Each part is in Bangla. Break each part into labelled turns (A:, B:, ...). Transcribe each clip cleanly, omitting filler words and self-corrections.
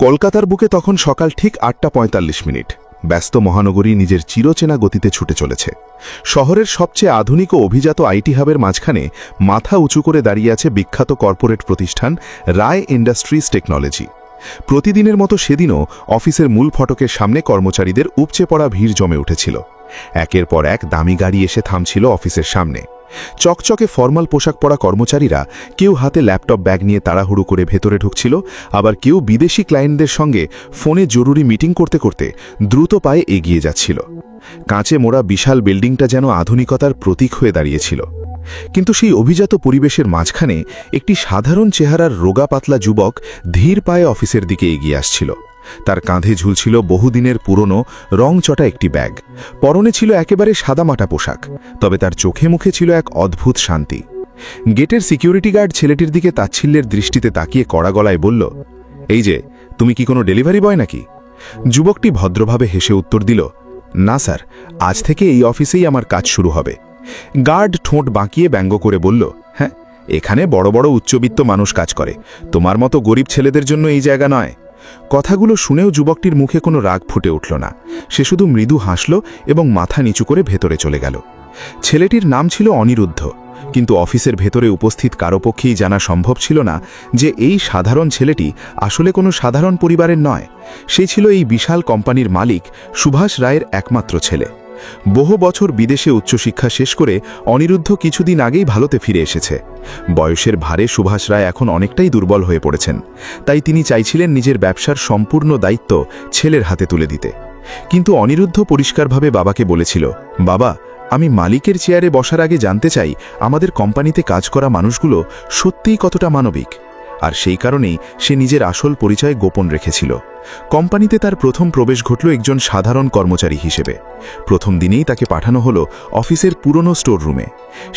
A: কলকাতার বুকে তখন সকাল ঠিক ৮:৪৫। ব্যস্ত মহানগরী নিজের চিরচেনা গতিতে ছুটে চলেছে। শহরের সবচেয়ে আধুনিক ও অভিজাত আইটি হাবের মাঝখানে মাথা উঁচু করে দাঁড়িয়ে আছে বিখ্যাত কর্পোরেট প্রতিষ্ঠান রায় ইন্ডাস্ট্রিজ টেকনোলজি। প্রতিদিনের মতো সেদিনও অফিসের মূল ফটকের সামনে কর্মচারীদের উপচে পড়া ভিড় জমে উঠেছিল। একের পর এক দামি গাড়ি এসে থামছিল অফিসের সামনে। চকচকে ফর্মাল পোশাক পরা কর্মচারীরা কেউ হাতে ল্যাপটপ ব্যাগ নিয়ে তাড়াহুড়ো করে ভেতরে ঢুকছিল, আবার কেউ বিদেশি ক্লায়েন্টদের সঙ্গে ফোনে জরুরি মিটিং করতে করতে দ্রুত পায়ে এগিয়ে যাচ্ছিল। কাঁচে মোড়া বিশাল বিল্ডিংটা যেন আধুনিকতার প্রতীক হয়ে দাঁড়িয়েছিল। কিন্তু সেই অভিজাত পরিবেশের মাঝখানে একটি সাধারণ চেহারার রোগা পাতলা যুবক ধীর পায়ে অফিসের দিকে এগিয়ে আসছিল। তার কাঁধে ঝুলছিল বহুদিনের পুরনো রংচটা একটি ব্যাগ। পরনে ছিল একেবারে সাদামাটা পোশাক, তবে তার চোখে মুখে ছিল এক অদ্ভুত শান্তি। গেটের সিকিউরিটি গার্ড ছেলেটির দিকে তাচ্ছিল্যের দৃষ্টিতে তাকিয়ে কড়া গলায় বলল, এই যে, তুমি কি কোনো ডেলিভারি বয় নাকি? যুবকটি ভদ্রভাবে হেসে উত্তর দিল, না স্যার, আজ থেকে এই অফিসেই আমার কাজ শুরু হবে। গার্ড ঠোঁট বাঁকিয়ে ব্যঙ্গ করে বলল, হ্যাঁ, এখানে বড় বড় উচ্চবিত্ত মানুষ কাজ করে, তোমার মতো গরিব ছেলেদের জন্য এই জায়গা নয়। কথাগুলো শুনেও যুবকটির মুখে কোনো রাগ ফুটে উঠল না। সে শুধু মৃদু হাসল এবং মাথা নিচু করে ভেতরে চলে গেল। ছেলেটির নাম ছিল অনিরুদ্ধ, কিন্তু অফিসের ভেতরে উপস্থিত কারো পক্ষেই জানা সম্ভব ছিল না যে এই সাধারণ ছেলেটি আসলে কোনো সাধারণ পরিবারের নয়। সে ছিল এই বিশাল কোম্পানির মালিক সুভাষ রায়ের একমাত্র ছেলে। বহু বছর বিদেশে উচ্চশিক্ষা শেষ করে অনিরুদ্ধ কিছুদিন আগেই ভারতে ফিরে এসেছে। বয়সের ভারে সুভাষ রায় এখন অনেকটাই দুর্বল হয়ে পড়েছেন, তাই তিনি চাইছিলেন নিজের ব্যবসার সম্পূর্ণ দায়িত্ব ছেলের হাতে তুলে দিতে। কিন্তু অনিরুদ্ধ পরিষ্কারভাবে বাবাকে বলেছিল, বাবা, আমি মালিকের চেয়ারে বসার আগে জানতে চাই আমাদের কোম্পানিতে কাজ করা মানুষগুলো সত্যিই কতটা মানবিক। আর সেই কারণেই সে নিজের আসল পরিচয় গোপন রেখেছিল। কোম্পানিতে তার প্রথম প্রবেশ ঘটল একজন সাধারণ কর্মচারী হিসেবে। প্রথম দিনেই তাকে পাঠানো হলো অফিসের পুরনো স্টোর রুমে।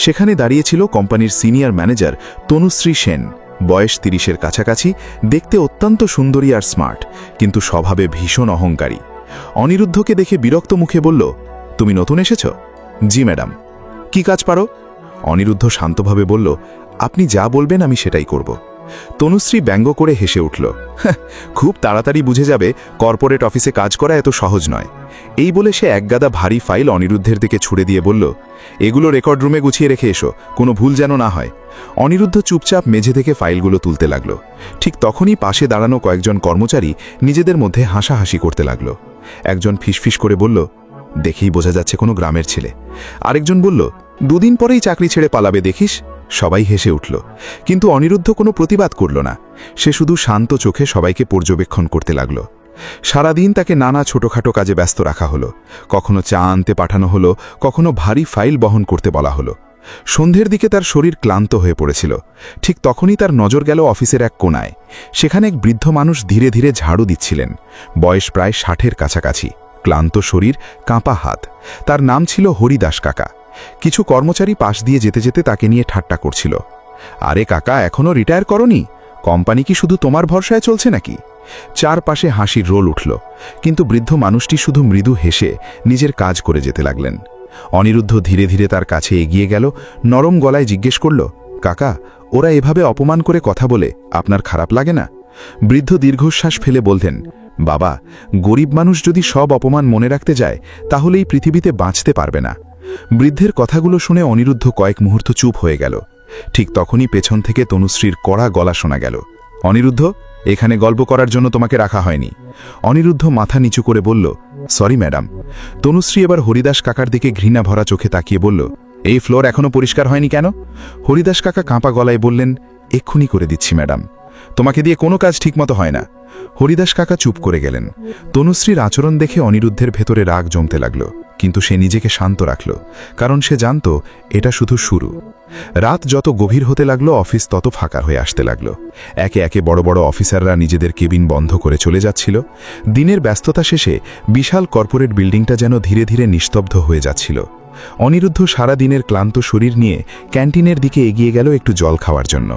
A: সেখানে দাঁড়িয়েছিল কোম্পানির সিনিয়র ম্যানেজার তনুশ্রী সেন। বয়স ৩০-এর কাছাকাছি, দেখতে অত্যন্ত সুন্দরী আর স্মার্ট, কিন্তু স্বভাবে ভীষণ অহংকারী। অনিরুদ্ধকে দেখে বিরক্ত মুখে বলল, তুমি নতুন এসেছ? জি ম্যাডাম। কি কাজ পারো? অনিরুদ্ধ শান্তভাবে বলল, আপনি যা বলবেন আমি সেটাই করব। তনুশ্রী ব্যঙ্গ করে হেসে উঠল, খুব তাড়াতাড়ি বুঝে যাবে কর্পোরেট অফিসে কাজ করা এত সহজ নয়। এই বলে সে একগাদা ভারী ফাইল অনিরুদ্ধের দিকে ছুড়ে দিয়ে বলল, এগুলো রেকর্ড রুমে গুছিয়ে রেখে এসো, কোনো ভুল যেন না হয়। অনিরুদ্ধ চুপচাপ মেঝে থেকে ফাইলগুলো তুলতে লাগল। ঠিক তখনই পাশে দাঁড়ানো কয়েকজন কর্মচারী নিজেদের মধ্যে হাসাহাসি করতে লাগল। একজন ফিসফিস করে বলল, দেখেই বোঝা যাচ্ছে কোনো গ্রামের ছেলে। আরেকজন বলল, দুদিন পরেই চাকরি ছেড়ে পালাবে দেখিস। সবাই হেসে উঠল, কিন্তু অনিরুদ্ধ কোনো প্রতিবাদ করল না। সে শুধু শান্ত চোখে সবাইকে পর্যবেক্ষণ করতে লাগল। সারাদিন তাকে নানা ছোটখাটো কাজে ব্যস্ত রাখা হলো। কখনো চা আনতে পাঠানো হলো, কখনো ভারী ফাইল বহন করতে বলা হলো। সন্ধ্যের দিকে তার শরীর ক্লান্ত হয়ে পড়েছিল। ঠিক তখনই তার নজর গেল অফিসের এক কোণায়। সেখানে এক বৃদ্ধ মানুষ ধীরে ধীরে ঝাড়ু দিচ্ছিলেন। বয়স প্রায় ৬০-এর কাছাকাছি, ক্লান্ত শরীর, কাঁপা হাত। তার নাম ছিল হরিদাস কাকা। কিছু কর্মচারী পাশ দিয়ে যেতে যেতে তাকে নিয়ে ঠাট্টা করছিল, আরে কাকা, এখনও রিটায়ার করনি? কোম্পানি কি শুধু তোমার ভরসায় চলছে নাকি? চারপাশে হাসির রোল উঠল, কিন্তু বৃদ্ধ মানুষটি শুধু মৃদু হেসে নিজের কাজ করে যেতে লাগলেন। অনিরুদ্ধ ধীরে ধীরে তার কাছে এগিয়ে গেল, নরম গলায় জিজ্ঞেস করল, কাকা, ওরা এভাবে অপমান করে কথা বলে আপনার খারাপ লাগে না? বৃদ্ধ দীর্ঘশ্বাস ফেলে বলতেন, বাবা, গরিব মানুষ যদি সব অপমান মনে রাখতে যায় তাহলে এই পৃথিবীতে বাঁচতে পারবে না। বৃদ্ধের কথাগুলো শুনে অনিরুদ্ধ কয়েক মুহূর্ত চুপ হয়ে গেল। ঠিক তখনই পেছন থেকে তনুশ্রীর কড়া গলা শোনা গেল, অনিরুদ্ধ, এখানে গল্প করার জন্য তোমাকে রাখা হয়নি। অনিরুদ্ধ মাথা নিচু করে বলল, সরি ম্যাডাম। তনুশ্রী এবার হরিদাস কাকার দিকে ঘৃণা ভরা চোখে তাকিয়ে বলল, এই ফ্লোর এখনো পরিষ্কার হয়নি কেন? হরিদাস কাকা কাঁপা গলায় বললেন, এক্ষুনি করে দিচ্ছি ম্যাডাম, তোমাকে দিয়ে কোনো কাজ ঠিকমতো হয় না। হরিদাস কাকা চুপ করে গেলেন। তনুশ্রীর আচরণ দেখে অনিরুদ্ধের ভেতরে রাগ জমতে লাগল, কিন্তু সে নিজেকে শান্ত রাখল, কারণ সে জানত এটা শুধু শুরু। রাত যত গভীর হতে লাগলো, অফিস তত ফাঁকা হয়ে আসতে লাগলো। একে একে বড় বড় অফিসাররা নিজেদের কেবিন বন্ধ করে চলে যাচ্ছিল। দিনের ব্যস্ততা শেষে বিশাল কর্পোরেট বিল্ডিংটা যেন ধীরে ধীরে নিস্তব্ধ হয়ে যাচ্ছিল। অনিরুদ্ধ সারা দিনের ক্লান্ত শরীর নিয়ে ক্যান্টিনের দিকে এগিয়ে গেল একটু জল খাওয়ার জন্য।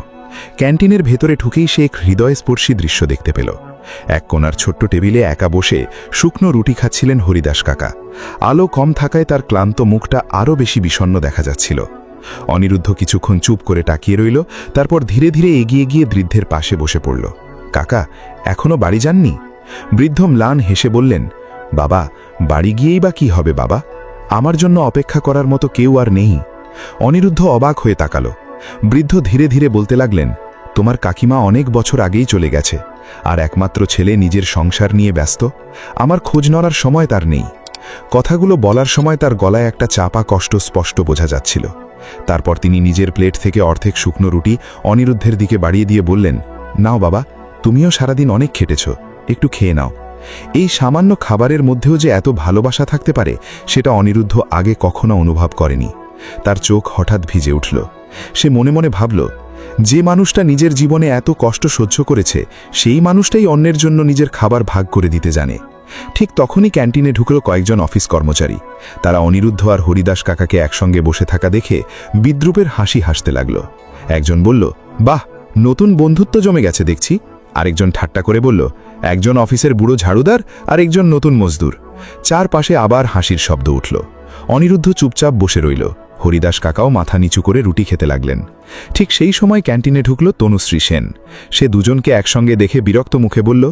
A: ক্যান্টিনের ভেতরে ঢুকেই সে এক হৃদয়স্পর্শী দৃশ্য দেখতে পেল। এক কোণার ছোট্ট টেবিলে একা বসে শুকনো রুটি খাচ্ছিলেন হরিদাস কাকা। আলো কম থাকায় তার ক্লান্ত মুখটা আরও বেশি বিষণ্ণ দেখা যাচ্ছিল। অনিরুদ্ধ কিছুক্ষণ চুপ করে তাকিয়ে রইল, তারপর ধীরে ধীরে এগিয়ে গিয়ে বৃদ্ধের পাশে বসে পড়ল। কাকা এখনো বাড়ি যাননি? বৃদ্ধ ম্লান হেসে বললেন, বাবা বাড়ি গিয়েই বা কি হবে বাবা, আমার জন্য অপেক্ষা করার মতো কেউ আর নেই। অনিরুদ্ধ অবাক হয়ে তাকালো। বৃদ্ধ ধীরে ধীরে বলতে লাগলেন, তোমার কাকিমা অনেক বছর আগেই চলে গেছে, আর একমাত্র ছেলে নিজের সংসার নিয়ে ব্যস্ত, আমার খোঁজ নড়ার সময় তার নেই। কথাগুলো বলার সময় তার গলায় একটা চাপা কষ্ট স্পষ্ট বোঝা যাচ্ছিল। তারপর তিনি নিজের প্লেট থেকে অর্ধেক শুকনো রুটি অনিরুদ্ধের দিকে বাড়িয়ে দিয়ে বললেন, নাও বাবা, তুমিও সারাদিন অনেক খেটেছ, একটু খেয়ে নাও। এই সামান্য খাবারের মধ্যেও যে এত ভালোবাসা থাকতে পারে সেটা অনিরুদ্ধ আগে কখনো অনুভব করেনি। তার চোখ হঠাৎ ভিজে উঠল। সে মনে মনে ভাবল, যে মানুষটা নিজের জীবনে এত কষ্ট সহ্য করেছে সেই মানুষটাই অন্যের জন্য নিজের খাবার ভাগ করে দিতে জানে। ঠিক তখনই ক্যান্টিনে ঢুকল কয়েকজন অফিস কর্মচারী। তারা অনিরুদ্ধ আর হরিদাস কাকাকে একসঙ্গে বসে থাকা দেখে বিদ্রূপের হাসি হাসতে লাগল। একজন বলল, বাহ, নতুন বন্ধুত্ব জমে গেছে দেখছি। আরেকজন ঠাট্টা করে বলল, একজন অফিসের বুড়ো ঝাড়ুদার আর একজন নতুন মজদুর। চারপাশে আবার হাসির শব্দ উঠল। অনিরুদ্ধ চুপচাপ বসে রইল। হরিদাস কাকাও মাথা নিচু করে রুটি খেতে লাগলেন। ঠিক সেই সময় ক্যান্টিনে ঢুকল তনুশ্রী সেন। সে দুজনকে একসঙ্গে দেখে বিরক্ত মুখে বলল,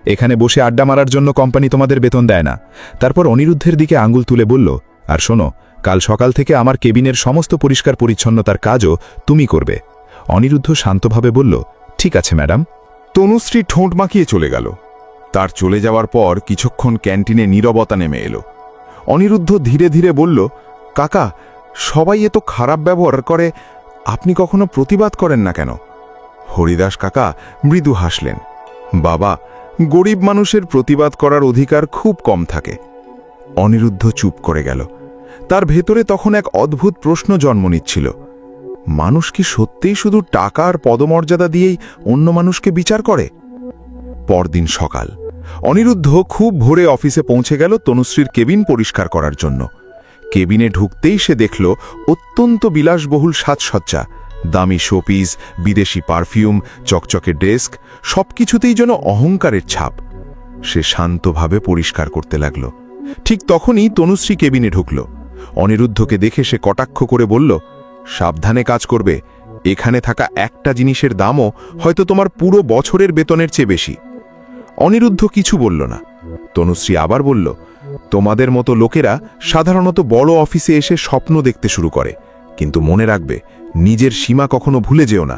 A: এখানে বসে আড্ডা মারার জন্য কোম্পানি তোমাদের বেতন দেয় না। তারপর অনিরুদ্ধের দিকে আঙুল তুলে বলল, আর শোনো, কাল সকাল থেকে আমার কেবিনের সমস্ত পরিষ্কার পরিচ্ছন্নতার কাজও তুমি করবে। অনিরুদ্ধ শান্তভাবে বলল, ঠিক আছে ম্যাডাম।
B: তনুশ্রী ঠোঁট মাখিয়ে চলে গেল। তার চলে যাওয়ার পর কিছুক্ষণ ক্যান্টিনে নীরবতা নেমে এলো। অনিরুদ্ধ ধীরে ধীরে বলল, কাকা, সবাই এত খারাপ ব্যবহার করে, আপনি কখনো প্রতিবাদ করেন না কেন? হরিদাস কাকা মৃদু হাসলেন, বাবা, গরিব মানুষের প্রতিবাদ করার অধিকার খুব কম থাকে। অনিরুদ্ধ চুপ করে গেল। তার ভেতরে তখন এক অদ্ভুত প্রশ্ন জন্ম নিচ্ছিল, মানুষ কি সত্যিই শুধু টাকা আর পদমর্যাদা দিয়েই অন্য মানুষকে বিচার করে? পরদিন সকাল, অনিরুদ্ধ খুব ভোরে অফিসে পৌঁছে গেল তনুশ্রীর কেবিন পরিষ্কার করার জন্য। কেবিনে ঢুকতেই সে দেখল অত্যন্ত বিলাসবহুল সাজসজ্জা, দামি শোপিস, বিদেশি পারফিউম, চকচকে ডেস্ক, সবকিছুতেই যেন অহংকারের ছাপ। সে শান্তভাবে পরিষ্কার করতে লাগল। ঠিক তখনই তনুশ্রী কেবিনে ঢুকল। অনিরুদ্ধকে দেখে সে কটাক্ষ করে বলল, সাবধানে কাজ করবে, এখানে থাকা একটা জিনিসের দামও হয়তো তোমার পুরো বছরের বেতনের চেয়ে বেশি। অনিরুদ্ধ কিছু বলল না। তনুশ্রী আবার বলল, তোমাদের মতো লোকেরা সাধারণত বড় অফিসে এসে স্বপ্ন দেখতে শুরু করে, কিন্তু মনে রাখবে, নিজের সীমা কখনো ভুলে যেও না।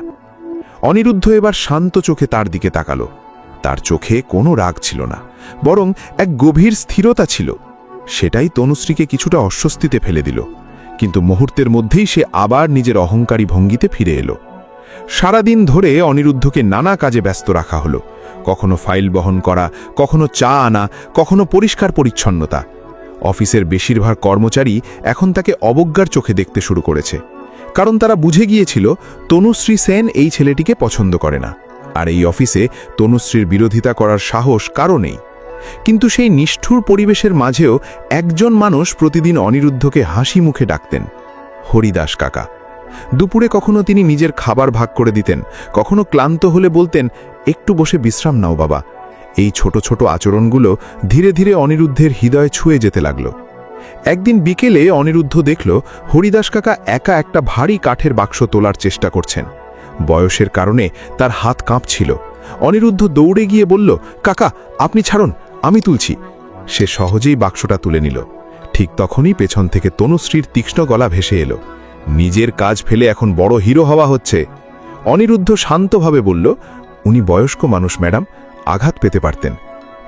B: অনিরুদ্ধ এবার শান্ত চোখে তার দিকে তাকালো। তার চোখে কোনো রাগ ছিল না, বরং এক গভীর স্থিরতা ছিল। সেটাই তনুশ্রীকে কিছুটা অস্বস্তিতে ফেলে দিল। কিন্তু মুহূর্তের মধ্যেই সে আবার নিজের অহংকারী ভঙ্গিতে ফিরে এলো। সারাদিন ধরে অনিরুদ্ধকে নানা কাজে ব্যস্ত রাখা হলো। কখনো ফাইল বহন করা, কখনো চা আনা, কখনো পরিষ্কার পরিচ্ছন্নতা। অফিসের বেশিরভাগ কর্মচারী এখন তাকে অবজ্ঞার চোখে দেখতে শুরু করেছে, কারণ তারা বুঝে গিয়েছিল তনুশ্রী সেন এই ছেলেটিকে পছন্দ করে না, আর এই অফিসে তনুশ্রীর বিরোধিতা করার সাহস কারও নেই। কিন্তু সেই নিষ্ঠুর পরিবেশের মাঝেও একজন মানুষ প্রতিদিন অনিরুদ্ধকে হাসি মুখে ডাকতেন, হরিদাস কাকা। দুপুরে কখনো তিনি নিজের খাবার ভাগ করে দিতেন, কখনো ক্লান্ত হলে বলতেন, একটু বসে বিশ্রাম নাও বাবা। এই ছোট ছোট আচরণগুলো ধীরে ধীরে অনিরুদ্ধের হৃদয়ে ছুঁয়ে যেতে লাগল। একদিন বিকেলে অনিরুদ্ধ দেখল হরিদাস কাকা একা একটা ভারী কাঠের বাক্স তোলার চেষ্টা করছেন। বয়সের কারণে তার হাত কাঁপছিল। অনিরুদ্ধ দৌড়ে গিয়ে বলল, কাকা, আপনি ছাড়ুন, আমি তুলছি। সে সহজেই বাক্সটা তুলে নিল। ঠিক তখনই পেছন থেকে তনুশ্রীর তীক্ষ্ণ গলা ভেসে এলো, নিজের কাজ ফেলে এখন বড় হিরো হওয়া হচ্ছে। অনিরুদ্ধ শান্তভাবে বলল, উনি বয়স্ক মানুষ ম্যাডাম, আঘাত পেতে পারতেন।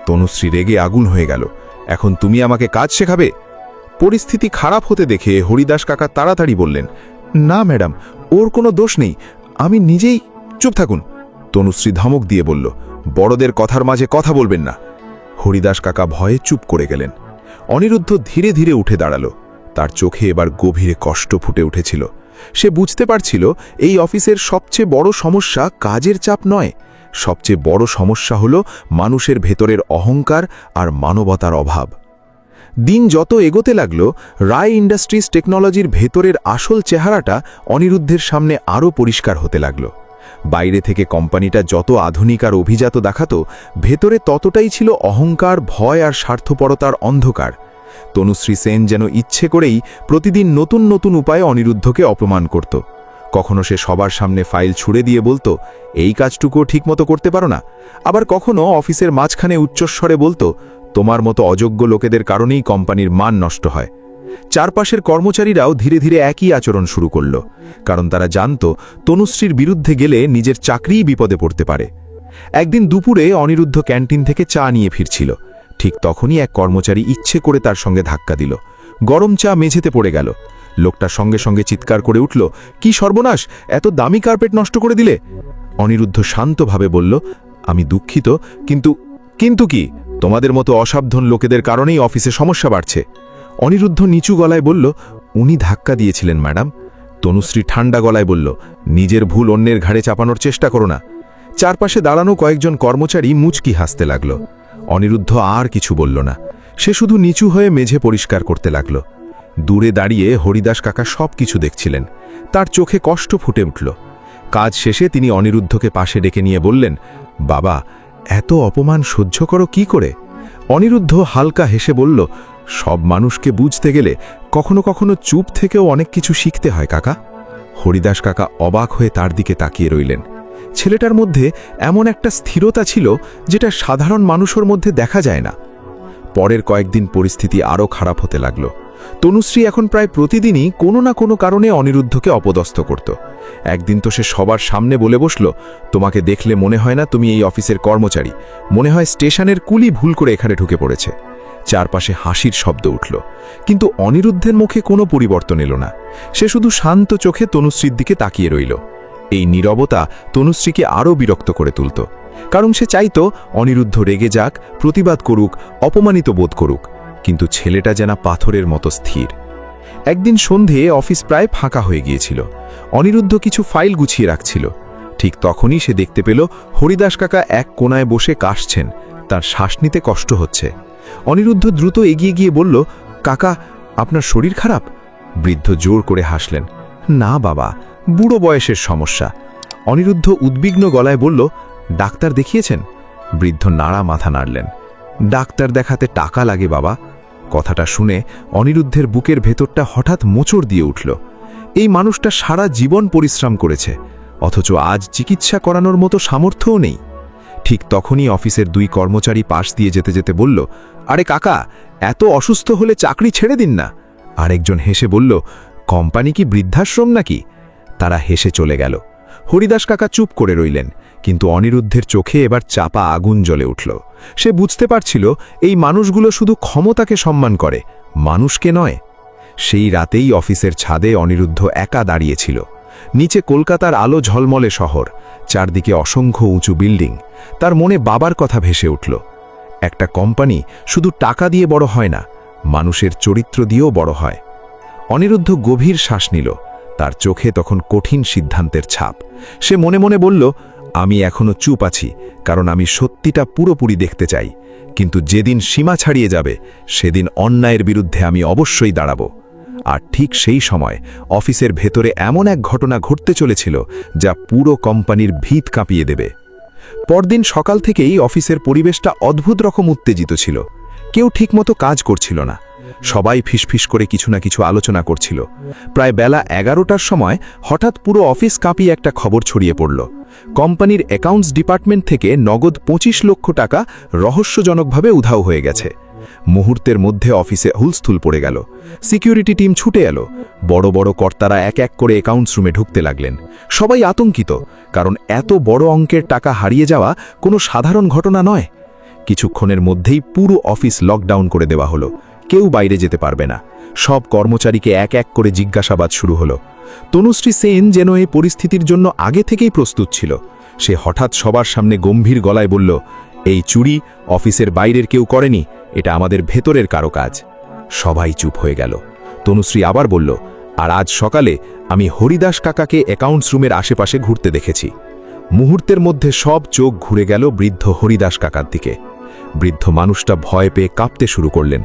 B: তনুশ্রী রেগে আগুন হয়ে গেল, এখন তুমি আমাকে কাজ শেখাবে? পরিস্থিতি খারাপ হতে দেখে হরিদাস কাকা তাড়াতাড়ি বললেন, না ম্যাডাম, ওর কোনো দোষ নেই, আমি নিজেই। চুপ থাকুন, তনুশ্রী ধমক দিয়ে বলল, বড়দের কথার মাঝে কথা বলবেন না। হরিদাস কাকা ভয়ে চুপ করে গেলেন। অনিরুদ্ধ ধীরে ধীরে উঠে দাঁড়ালো। তার চোখে এবার গভীরে কষ্ট ফুটে উঠেছিল। সে বুঝতে পারছিল এই অফিসের সবচেয়ে বড় সমস্যা কাজের চাপ নয়, সবচেয়ে বড় সমস্যা হলো মানুষের ভেতরের অহংকার আর মানবতার অভাব। দিন যত এগোতে লাগল, রায় ইন্ডাস্ট্রিজ টেকনোলজির ভেতরের আসল চেহারাটা অনিরুদ্ধের সামনে আরও পরিষ্কার হতে লাগল। বাইরে থেকে কোম্পানিটা যত আধুনিক আর অভিজাত দেখাতো, ভেতরে ততটাই ছিল অহংকার, ভয় আর স্বার্থপরতার অন্ধকার। তনুশ্রী সেন যেন ইচ্ছে করেই প্রতিদিন নতুন নতুন উপায়ে অনিরুদ্ধকে অপমান করত। কখনো সে সবার সামনে ফাইল ছুড়ে দিয়ে বলতো, এই কাজটুকুও ঠিকমতো করতে পারো না। আবার কখনো অফিসের মাঝখানে উচ্চস্বরে বলতো, তোমার মতো অযোগ্য লোকেদের কারণেই কোম্পানির মান নষ্ট হয়। চারপাশের কর্মচারীরাও ধীরে ধীরে একই আচরণ শুরু করল, কারণ তারা জানত তনুশ্রীর বিরুদ্ধে গেলে নিজের চাকরিই বিপদে পড়তে পারে। একদিন দুপুরে অনিরুদ্ধ ক্যান্টিন থেকে চা নিয়ে ফিরছিল। ঠিক তখনই এক কর্মচারী ইচ্ছে করে তার সঙ্গে ধাক্কা দিল। গরম চা মেঝেতে পড়ে গেল। লোকটা সঙ্গে সঙ্গে চিৎকার করে উঠল, কি সর্বনাশ, এত দামি কার্পেট নষ্ট করে দিলে। অনিরুদ্ধ শান্তভাবে বলল, আমি দুঃখিত, কিন্তু কি, তোমাদের মতো অসাবধান লোকেদের কারণেই অফিসে সমস্যা বাড়ছে। অনিরুদ্ধ নিচু গলায় বলল, উনি ধাক্কা দিয়েছিলেন ম্যাডাম। তনুশ্রী ঠান্ডা গলায় বলল, নিজের ভুল অন্যের ঘাড়ে চাপানোর চেষ্টা করো না। চারপাশে দাঁড়ানো কয়েকজন কর্মচারী মুচকি হাসতে লাগল। অনিরুদ্ধ আর কিছু বলল না, সে শুধু নিচু হয়ে মেঝে পরিষ্কার করতে লাগল। দূরে দাঁড়িয়ে হরিদাস কাকা সব কিছু দেখছিলেন। তার চোখে কষ্ট ফুটে উঠল। কাজ শেষে তিনি অনিরুদ্ধকে পাশে ডেকে নিয়ে বললেন, বাবা, এত অপমান সহ্য করো কি করে? অনিরুদ্ধ হালকা হেসে বলল, সব মানুষকে বুঝতে গেলে কখনো কখনো চুপ থেকেও অনেক কিছু শিখতে হয় কাকা। হরিদাস কাকা অবাক হয়ে তার দিকে তাকিয়ে রইলেন। ছেলেটার মধ্যে এমন একটা স্থিরতা ছিল যেটা সাধারণ মানুষের মধ্যে দেখা যায় না। পরের কয়েকদিন পরিস্থিতি আরও খারাপ হতে লাগল। তনুশ্রী এখন প্রায় প্রতিদিনই কোনো না কোনো কারণে অনিরুদ্ধকে অপদস্থ করত। একদিন তো সে সবার সামনে বলে বসল, তোমাকে দেখলে মনে হয় না তুমি এই অফিসের কর্মচারী, মনে হয় স্টেশনের কুলি ভুল করে এখানে ঢুকে পড়েছে। চারপাশে হাসির শব্দ উঠল, কিন্তু অনিরুদ্ধের মুখে কোনো পরিবর্তন এলো না। সে শুধু শান্ত চোখে তনুশ্রীর দিকে তাকিয়ে রইল। এই নীরবতা তনুশ্রীকে আরও বিরক্ত করে তুলত, কারণ সে চাইত অনিরুদ্ধ রেগে যাক, প্রতিবাদ করুক, অপমানিত বোধ করুক, কিন্তু ছেলেটা যেন পাথরের মতো স্থির। একদিন সন্ধে অফিস প্রায় ফাঁকা হয়ে গিয়েছিল। অনিরুদ্ধ কিছু ফাইল গুছিয়ে রাখছিল। ঠিক তখনই সে দেখতে পেল হরিদাস কাকা এক কোণায় বসে কাশছেন, তার শ্বাস নিতে কষ্ট হচ্ছে। অনিরুদ্ধ দ্রুত এগিয়ে গিয়ে বলল, কাকা, আপনার শরীর খারাপ? বৃদ্ধ জোর করে হাসলেন, না বাবা, বুড়ো বয়সের সমস্যা। অনিরুদ্ধ উদ্বিগ্ন গলায় বলল, ডাক্তার দেখিয়েছেন? বৃদ্ধ নাড়া মাথা নাড়লেন, ডাক্তার দেখাতে টাকা লাগে বাবা। কথাটা শুনে অনিরুদ্ধের বুকের ভেতরটা হঠাৎ মোচড় দিয়ে উঠল। এই মানুষটা সারা জীবন পরিশ্রম করেছে, অথচ আজ চিকিৎসা করানোর মতো সামর্থ্যও নেই। ঠিক তখনই অফিসের দুই কর্মচারী পাশ দিয়ে যেতে যেতে বলল, আরে কাকা, এত অসুস্থ হলে চাকরি ছেড়ে দিন না। আরেকজন হেসে বলল, কোম্পানি কি বৃদ্ধাশ্রম নাকি? তারা হেসে চলে গেল। হরিদাস কাকা চুপ করে রইলেন, কিন্তু অনিরুদ্ধের চোখে এবার চাপা আগুন জ্বলে উঠল। সে বুঝতে পারছিল এই মানুষগুলো শুধু ক্ষমতাকে সম্মান করে, মানুষকে নয়। সেই রাতেই অফিসের ছাদে অনিরুদ্ধ একা দাঁড়িয়েছিল। নিচে কলকাতার আলো ঝলমলে শহর, চারদিকে অসংখ্য উঁচু বিল্ডিং। তার মনে বাবার কথা ভেসে উঠল, একটা কোম্পানি শুধু টাকা দিয়ে বড় হয় না, মানুষের চরিত্র দিয়েও বড় হয়। অনিরুদ্ধ গভীর শ্বাস নিল। তার চোখে তখন কঠিন সিদ্ধান্তের ছাপ। সে মনে মনে বলল, আমি এখনো চুপ আছি, কারণ আমি সত্যিটা পুরোপুরি দেখতে চাই। কিন্তু যেদিন সীমা ছাড়িয়ে যাবে, সেদিন অন্যায়ের বিরুদ্ধে আমি অবশ্যই দাঁড়াব। আর ঠিক সেই সময় অফিসের ভেতরে এমন এক ঘটনা ঘটতে চলেছিল যা পুরো কোম্পানির ভিত কাঁপিয়ে দেবে। পরদিন সকাল থেকেই অফিসের পরিবেশটা অদ্ভুত রকম উত্তেজিত ছিল। কেউ ঠিকমতো কাজ করছিল না, সবাই ফিসফিস করে কিছু না কিছু আলোচনা করছিল। প্রায় বেলা 11টার সময় হঠাৎ পুরো অফিস কাঁপিয়ে একটা খবর ছড়িয়ে পড়ল। কোম্পানির অ্যাকাউন্টস ডিপার্টমেন্ট থেকে নগদ 25 লক্ষ টাকা রহস্যজনকভাবে উধাও হয়ে গেছে। মুহূর্তের মধ্যে অফিসে হুলস্থুল পড়ে গেল। সিকিউরিটি টিম ছুটে এলো। বড় বড় কর্তারা এক এক করে অ্যাকাউন্টস রুমে ঢুকতে লাগলেন। সবাই আতঙ্কিত, কারণ এত বড় অঙ্কের টাকা হারিয়ে যাওয়া কোনো সাধারণ ঘটনা নয়। কিছুক্ষণের মধ্যেই পুরো অফিস লকডাউন করে দেওয়া হলো। কেউ বাইরে যেতে পারবে না। সব কর্মচারীকে এক এক করে জিজ্ঞাসাবাদ শুরু হলো। তনুশ্রী সেন যেন এই পরিস্থিতির জন্য আগে থেকেই প্রস্তুত ছিল। সে হঠাৎ সবার সামনে গম্ভীর গলায় বলল, এই চুরি অফিসের বাইরের কেউ করেনি, এটা আমাদের ভেতরের কারো কাজ। সবাই চুপ হয়ে গেল। তনুশ্রী আবার বলল, আর আজ সকালে আমি হরিদাস কাকাকে অ্যাকাউন্টস রুমের আশেপাশে ঘুরতে দেখেছি। মুহূর্তের মধ্যে সব চোখ ঘুরে গেল বৃদ্ধ হরিদাস কাকার দিকে। বৃদ্ধ মানুষটা ভয় পেয়ে কাঁপতে শুরু করলেন,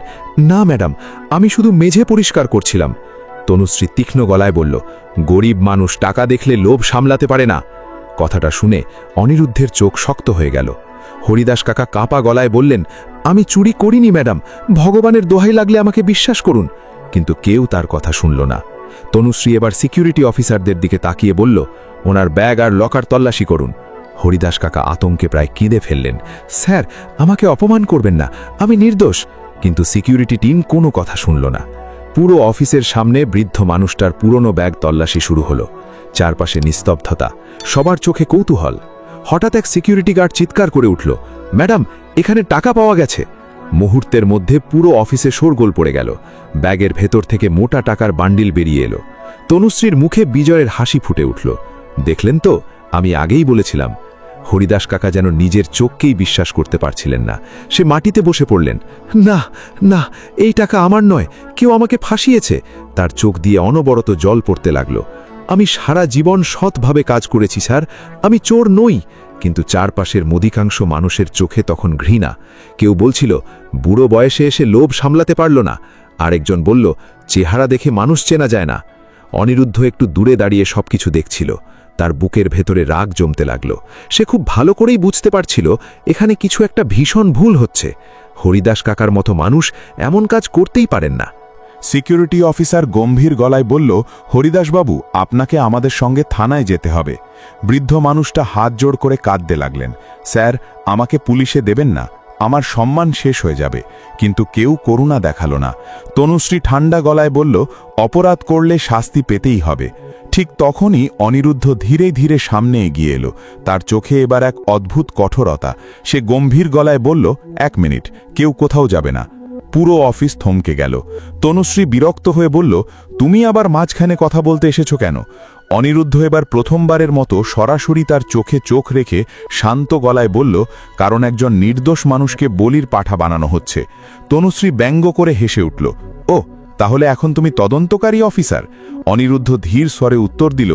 B: না ম্যাডাম, আমি শুধু মেঝে পরিষ্কার করছিলাম। তনুশ্রী তীক্ষ্ণ গলায় বলল, গরিব মানুষ টাকা দেখলে লোভ সামলাতে পারে না। কথাটা শুনে অনিরুদ্ধের চোখ শক্ত হয়ে গেল। হরিদাস কাকা কাঁপা গলায় বললেন, আমি চুরি করিনি ম্যাডাম, ভগবানের দোহাই লাগলে আমাকে বিশ্বাস করুন। কিন্তু কেউ তার কথা শুনল না।
C: তনুশ্রী এবার সিকিউরিটি অফিসারদের দিকে তাকিয়ে বলল, ওনার ব্যাগ আর লকার তল্লাশি করুন। হরিদাস কাকা আতঙ্কে প্রায় কেঁদে ফেললেন। স্যার, আমাকে অপমান করবেন না, আমি নির্দোষ। কিন্তু সিকিউরিটি টিম কোনো কথা শুনল না। পুরো অফিসের সামনে বৃদ্ধ মানুষটার পুরনো ব্যাগ তল্লাশি শুরু হলো। চারপাশে নিস্তব্ধতা, সবার চোখে কৌতূহল। হঠাৎ এক সিকিউরিটি গার্ড চিৎকার করে উঠল, ম্যাডাম, এখানে টাকা পাওয়া গেছে। মুহূর্তের মধ্যে পুরো অফিসে শোরগোল পড়ে গেল। ব্যাগের ভেতর থেকে মোটা টাকার বান্ডিল বেরিয়ে এলো। তনুশ্রীর মুখে বিজয়ের হাসি ফুটে উঠল। দেখলেন তো, আমি আগেই বলেছিলাম। হরিদাস কাকা যেন নিজের চোখকেই বিশ্বাস করতে পারছিলেন না। সে মাটিতে বসে পড়লেন। না না, এই টাকা আমার নয়, কেউ আমাকে ফাঁসিয়েছে। তার চোখ দিয়ে অনবরত জল পড়তে লাগল। আমি সারা জীবন সৎভাবে কাজ করেছি স্যার, আমি চোর নই। কিন্তু চারপাশের অধিকাংশ মানুষের চোখে তখন ঘৃণা। কেউ বলছিল, বুড়ো বয়সে এসে লোভ সামলাতে পারল না। আরেকজন বলল, চেহারা দেখে মানুষ চেনা যায় না। অনিরুদ্ধ একটু দূরে দাঁড়িয়ে সবকিছু দেখছিল। তার বুকের ভেতরে রাগ জমতে লাগল। সে খুব ভালো করেই বুঝতে পারছিল এখানে কিছু একটা ভীষণ ভুল হচ্ছে। হরিদাস কাকার মতো মানুষ এমন কাজ করতেই পারেন না।
B: সিকিউরিটি অফিসার গম্ভীর গলায় বলল, হরিদাসবাবু, আপনাকে আমাদের সঙ্গে থানায় যেতে হবে। বৃদ্ধ মানুষটা হাত জোড় করে কাঁদতে লাগলেন। স্যার, আমাকে পুলিশে দেবেন না, আমার সম্মান শেষ হয়ে যাবে। কিন্তু কেউ করুণা দেখালো না। তনুশ্রী ঠান্ডা গলায় বলল, অপরাধ করলে শাস্তি পেতেই হবে। ঠিক তখনই অনিরুদ্ধ ধীরে ধীরে সামনে এগিয়ে এলো। তার চোখে এবার এক অদ্ভুত কঠোরতা। সে গম্ভীর গলায় বলল, 1 মিনিট, কেউ কোথাও যাবে না। পুরো অফিস থমকে গেল। তনুশ্রী বিরক্ত হয়ে বলল, তুমি আবার মাঝখানে কথা বলতে এসেছো কেন? অনিরুদ্ধ এবার প্রথমবারের মতো সরাসরি তার চোখে চোখ রেখে শান্ত গলায় বলল, কারণ একজন নির্দোষ মানুষকে বলির পাঠা বানানো হচ্ছে। তনুশ্রী ব্যঙ্গ করে হেসে উঠল, ও, তাহলে এখন তুমি তদন্তকারী অফিসার? অনিরুদ্ধ ধীর স্বরে উত্তর দিল,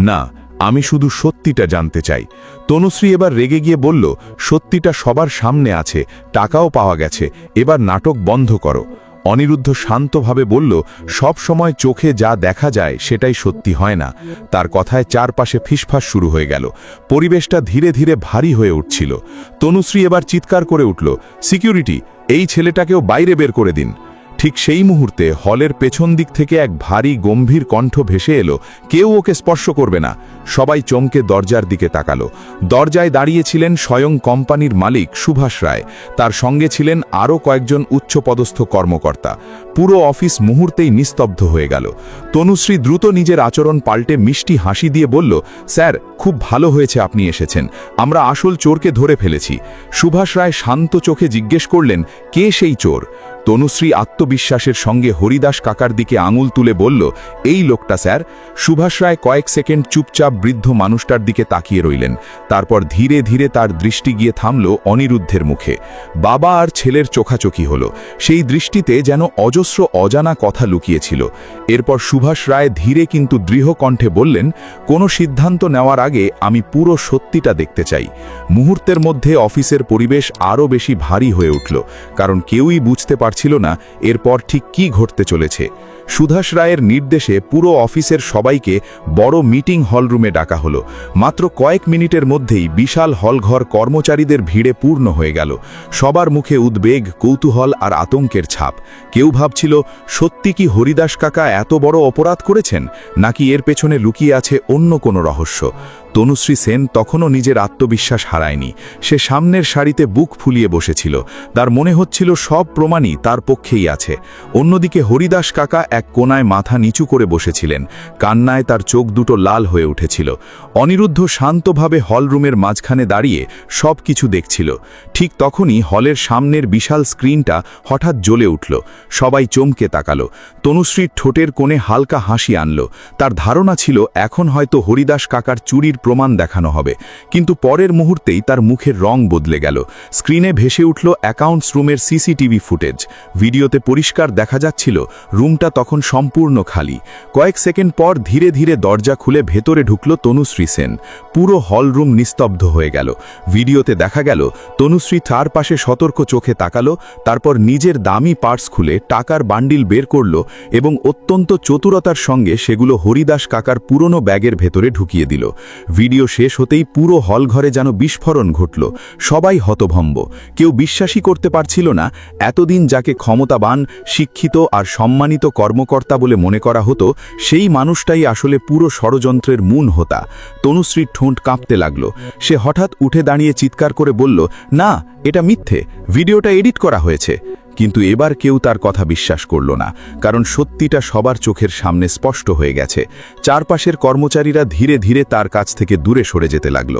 B: না, আমি শুধু সত্যিটা জানতে চাই। তনুশ্রী এবার রেগে গিয়ে বলল, সত্যিটা সবার সামনে আছে, টাকাও পাওয়া গেছে, এবার নাটক বন্ধ করো। অনিরুদ্ধ শান্তভাবে বলল, সব সময় চোখে যা দেখা যায় সেটাই সত্যি হয় না। তার কথায় চারপাশে ফিসফাস শুরু হয়ে গেল। পরিবেশটা ধীরে ধীরে ভারী হয়ে উঠছিল। তনুশ্রী এবার চিৎকার করে উঠল, সিকিউরিটি, এই ছেলেটাকেও বাইরে বের করে দিন। ঠিক সেই মুহূর্তে হলের পেছন দিক থেকে এক ভারী গম্ভীর কণ্ঠ ভেসে এলো, কেউ ওকে স্পর্শ করবে না। সবাই চমকে দরজার দিকে তাকালো। দরজায় দাঁড়িয়েছিলেন স্বয়ং কোম্পানির মালিক সুভাষ রায়। তার সঙ্গে ছিলেন আরও কয়েকজন উচ্চপদস্থ কর্মকর্তা। পুরো অফিস মুহূর্তেই নিস্তব্ধ হয়ে গেল। তনুশ্রী দ্রুত নিজের আচরণ পাল্টে মিষ্টি হাসি দিয়ে বলল, স্যার, খুব ভালো হয়েছে আপনি এসেছেন, আমরা আসল চোরকে ধরে ফেলেছি। সুভাষ রায় শান্ত চোখে জিজ্ঞেস করলেন, কে সেই চোর? তনুশ্রী আত্মবিশ্বাসের সঙ্গে হরিদাস কাকার দিকে আঙুল তুলে বলল, এই লোকটা স্যার। সুভাষ রায় কয়েক সেকেন্ড চুপচাপ বৃদ্ধ মানুষটার দিকে তাকিয়ে রইলেন। তারপর ধীরে ধীরে তার দৃষ্টি গিয়ে থামল অনিরুদ্ধের মুখে। বাবা আর ছেলের চোখাচোখি হল। সেই দৃষ্টিতে যেন অজস্র অজানা কথা লুকিয়েছিল। এরপর সুভাষ রায় ধীরে কিন্তু দৃঢ় কণ্ঠে বললেন, কোনো সিদ্ধান্ত নেওয়ার আগে আমি পুরো সত্যিটা দেখতে চাই। মুহূর্তের মধ্যে অফিসের পরিবেশ আরও বেশি ভারী হয়ে উঠল, কারণ কেউই বুঝতে ছিল না এরপর ঠিক কি ঘটতে চলেছে। সুভাষ রায়ের নির্দেশে পুরো অফিসের সবাইকে বড় মিটিং হলরুমে ডাকা হলো। মাত্র কয়েক মিনিটের মধ্যেই বিশাল হলঘর কর্মচারীদের ভিড়ে পূর্ণ হয়ে গেল। সবার মুখে উদ্বেগ, কৌতূহল আর আতঙ্কের ছাপ। কেউ ভাবছিল, সত্যি কি হরিদাস কাকা এত বড় অপরাধ করেছেন, নাকি এর পেছনে লুকিয়ে আছে অন্য কোনো রহস্য? তনুশ্রী সেন তখনও নিজের আত্মবিশ্বাস হারায়নি। সে সামনের সারিতে বুক ফুলিয়ে বসেছিল। তার মনে হচ্ছিল সব প্রমাণই তার পক্ষেই আছে। অন্যদিকে হরিদাস কাকা এক কোনায় মাথা নিচু করে বসেছিলেন। কান্নায় তার চোখ দুটো লাল হয়ে উঠেছিল। অনিরুদ্ধ শান্তভাবে হলরুমের মাঝখানে দাঁড়িয়ে সব কিছু দেখছিল। ঠিক তখনই হলের সামনের বিশাল স্ক্রিনটা হঠাৎ জ্বলে উঠল। সবাই চমকে তাকালো। তনুশ্রীর ঠোঁটের কোণে হালকা হাসি আনল। তার ধারণা ছিল এখন হয়তো হরিদাস কাকার চুরির প্রমাণ দেখানো হবে। কিন্তু পরের মুহূর্তেই তার মুখের রং বদলে গেল। স্ক্রিনে ভেসে উঠল অ্যাকাউন্টস রুমের সিসিটিভি ফুটেজ। ভিডিওতে পরিষ্কার দেখা যাচ্ছিল রুমটা তখন সম্পূর্ণ খালি। কয়েক সেকেন্ড পর ধীরে ধীরে দরজা খুলে ভেতরে ঢুকল তনুশ্রী সেন। পুরো হলরুম নিস্তব্ধ হয়ে গেল। ভিডিওতে দেখা গেল তনুশ্রী চারপাশে সতর্ক চোখে তাকালো, তারপর নিজের দামি পার্স খুলে টাকার বান্ডিল বের করল এবং অত্যন্ত চতুরতার সঙ্গে সেগুলো হরিদাস কাকার পুরনো ব্যাগের ভেতরে ঢুকিয়ে দিল। ভিডিও শেষ হতেই পুরো হলঘরে যেন বিস্ফোরণ ঘটল। সবাই হতভম্ব। কেউ বিশ্বাসই করতে পারছিল না এতদিন যাকে ক্ষমতাবান, শিক্ষিত আর সম্মানিত কর্ম কর্মকর্তা বলে মনে করা হতো সেই মানুষটাই আসলে পুরো ষড়যন্ত্রের মূল হোতা। তনুশ্রীর ঠোঁট কাঁপতে লাগল। সে হঠাৎ উঠে দাঁড়িয়ে চিৎকার করে বলল, না, এটা মিথ্যে, ভিডিওটা এডিট করা হয়েছে। কিন্তু এবার কেউ তার কথা বিশ্বাস করল না, কারণ সত্যিটা সবার চোখের সামনে স্পষ্ট হয়ে গেছে। চারপাশের কর্মচারীরা ধীরে ধীরে তার কাছ থেকে দূরে সরে যেতে লাগল।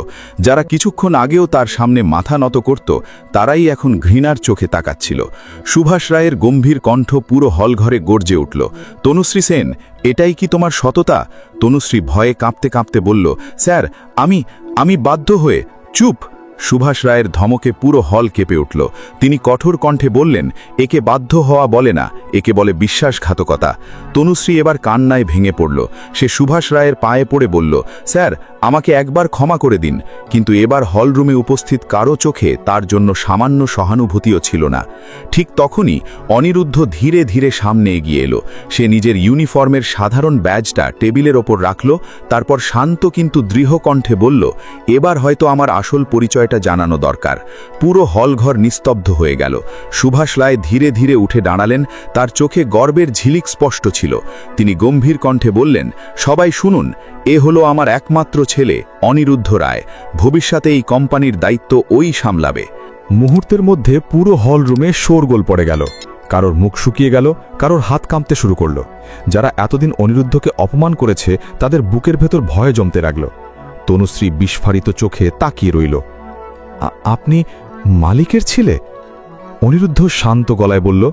B: যারা কিছুক্ষণ আগেও তার সামনে মাথা নত করত, তারাই এখন ঘৃণার চোখে তাকাচ্ছিল। সুভাষ রায়ের গম্ভীর কণ্ঠ পুরো হলঘরে গর্জে উঠল, তনুশ্রী সেন, এটাই কি তোমার সততা? তনুশ্রী ভয়ে কাঁপতে কাঁপতে বলল, স্যার, আমি বাধ্য হয়ে। চুপ! সুভাষ রায়ের ধমকে পুরো হল কেঁপে উঠল। তিনি কঠোর কণ্ঠে বললেন, একে বাধ্য হওয়া বলে না, একে বলে বিশ্বাসঘাতকতা। তনুশ্রী এবার কান্নায় ভেঙে পড়ল। সে সুভাষ রায়ের পায়ে পড়ে বলল, স্যার, আমাকে একবার ক্ষমা করে দিন। কিন্তু এবার হলরুমে উপস্থিত কারো চোখে তার জন্য সামান্য সহানুভূতিও ছিল না। ঠিক তখনই অনিরুদ্ধ ধীরে ধীরে সামনে এগিয়ে এলো। সে নিজের ইউনিফর্মের সাধারণ ব্যাজটা টেবিলের ওপর রাখল, তারপর শান্ত কিন্তু দৃঢ় কণ্ঠে বলল, এবার হয়তো আমার আসল পরিচয়টা জানানো দরকার। পুরো হলঘর নিস্তব্ধ হয়ে গেল। সুভাষ রায় ধীরে ধীরে উঠে দাঁড়ালেন। তার চোখে গর্বের ঝিলিক স্পষ্ট ছিল। তিনি গম্ভীর কণ্ঠে বললেন, সবাই শুনুন, এ হলো আমার একমাত্র ছেলে অনিরুদ্ধ রায়। ভবিষ্যতে এই কোম্পানির দায়িত্ব ওই সামলাবে।
C: মুহূর্তের মধ্যে পুরো হল রুমে শোরগোল পড়ে গেল। কারোর মুখ শুকিয়ে গেল, কারোর হাত কাঁপতে শুরু করল। যারা এতদিন অনিরুদ্ধকে অপমান করেছে তাদের বুকের ভেতর ভয় জমতে লাগল। তনুশ্রী বিস্ফারিত চোখে তাকিয়ে রইল। আপনি মালিকের ছেলে? অনিরুদ্ধ শান্ত গলায় বলল,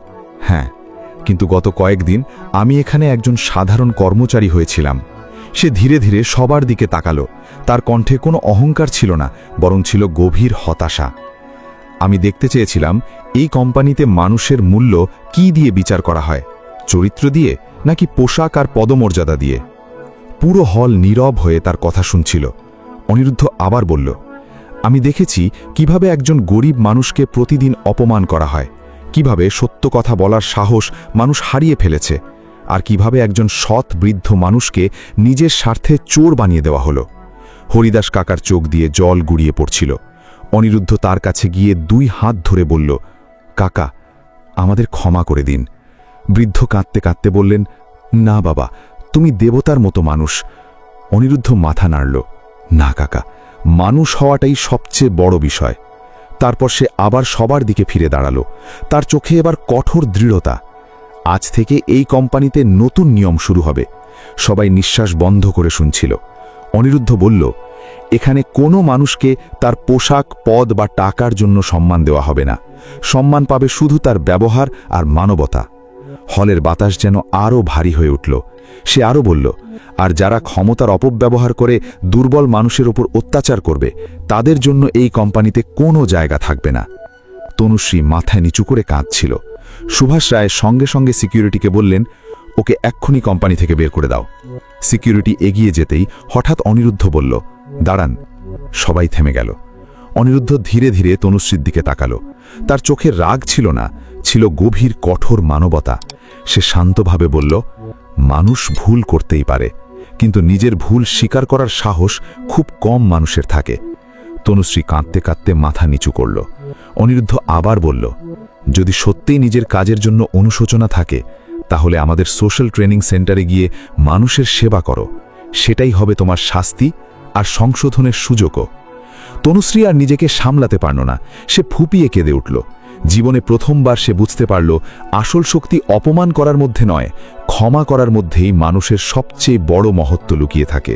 C: হ্যাঁ, কিন্তু গত কয়েকদিন আমি এখানে একজন সাধারণ কর্মচারী হয়েছিলাম। সে ধীরে ধীরে সবার দিকে তাকালো। তার কণ্ঠে কোনো অহংকার ছিল না, বরং ছিল গভীর হতাশা। আমি দেখতে চেয়েছিলাম এই কোম্পানিতে মানুষের মূল্য কি দিয়ে বিচার করা হয়, চরিত্র দিয়ে নাকি পোশাক আর পদমর্যাদা দিয়ে? পুরো হল নীরব হয়ে তার কথা শুনছিল। অনিরুদ্ধ আবার বলল, আমি দেখেছি কিভাবে একজন গরিব মানুষকে প্রতিদিন অপমান করা হয়, কিভাবে সত্য কথা বলার সাহস মানুষ হারিয়ে ফেলেছে, আর কিভাবে একজন সৎ বৃদ্ধ মানুষকে নিজের স্বার্থে চোর বানিয়ে দেওয়া হলো। হরিদাস কাকার চোখ দিয়ে জল গুড়িয়ে পড়ছিল। অনিরুদ্ধ তার কাছে গিয়ে 2 হাত ধরে বলল, কাকা, আমাদের ক্ষমা করে দিন। বৃদ্ধ কাঁদতে কাঁদতে বললেন, না বাবা, তুমি দেবতার মতো মানুষ। অনিরুদ্ধ মাথা নাড়ল, না কাকা, মানুষ হওয়াটাই সবচেয়ে বড় বিষয়। তারপর সে আবার সবার দিকে ফিরে দাঁড়ালো। তার চোখে এবার কঠোর দৃঢ়তা। আজ থেকে এই কোম্পানিতে নতুন নিয়ম শুরু হবে। সবাই নিঃশ্বাস বন্ধ করে শুনছিল। অনিরুদ্ধ বলল, এখানে কোনো মানুষকে তার পোশাক, পদ বা টাকার জন্য সম্মান দেওয়া হবে না। সম্মান পাবে শুধু তার ব্যবহার আর মানবতা। হলের বাতাস যেন আরও ভারী হয়ে উঠল। সে আরও বলল, আর যারা ক্ষমতার অপব্যবহার করে দুর্বল মানুষের ওপর অত্যাচার করবে, তাদের জন্য এই কোম্পানিতে কোনো জায়গা থাকবে না। তনুশ্রী মাথায় নিচু করে কাঁদছিল। সুভাষ রায় সঙ্গে সঙ্গে সিকিউরিটিকে বললেন, ওকে এক্ষুনি কোম্পানি থেকে বের করে দাও। সিকিউরিটি এগিয়ে যেতেই হঠাৎ অনিরুদ্ধ বলল, দাঁড়ান। সবাই থেমে গেল। অনিরুদ্ধ ধীরে ধীরে তনুশ্রীর দিকে তাকালো। তার চোখে রাগ ছিল না, ছিল গভীর কঠোর মানবতা। সে শান্তভাবে বলল, মানুষ ভুল করতেই পারে, কিন্তু নিজের ভুল স্বীকার করার সাহস খুব কম মানুষের থাকে। তনুশ্রী কাঁদতে কাঁদতে মাথা নিচু করল। অনিরুদ্ধ আবার বলল, যদি সত্যিই নিজের কাজের জন্য অনুশোচনা থাকে, তাহলে আমাদের সোশ্যাল ট্রেনিং সেন্টারে গিয়ে মানুষের সেবা করো। সেটাই হবে তোমার শাস্তি আর সংশোধনের সুযোগও। তনুশ্রী আর নিজেকে সামলাতে পারল না। সে ফুপিয়ে কেঁদে উঠল। জীবনে প্রথমবার সে বুঝতে পারল, আসল শক্তি অপমান করার মধ্যে নয়, ক্ষমা করার মধ্যেই মানুষের সবচেয়ে বড় মহত্ব লুকিয়ে থাকে।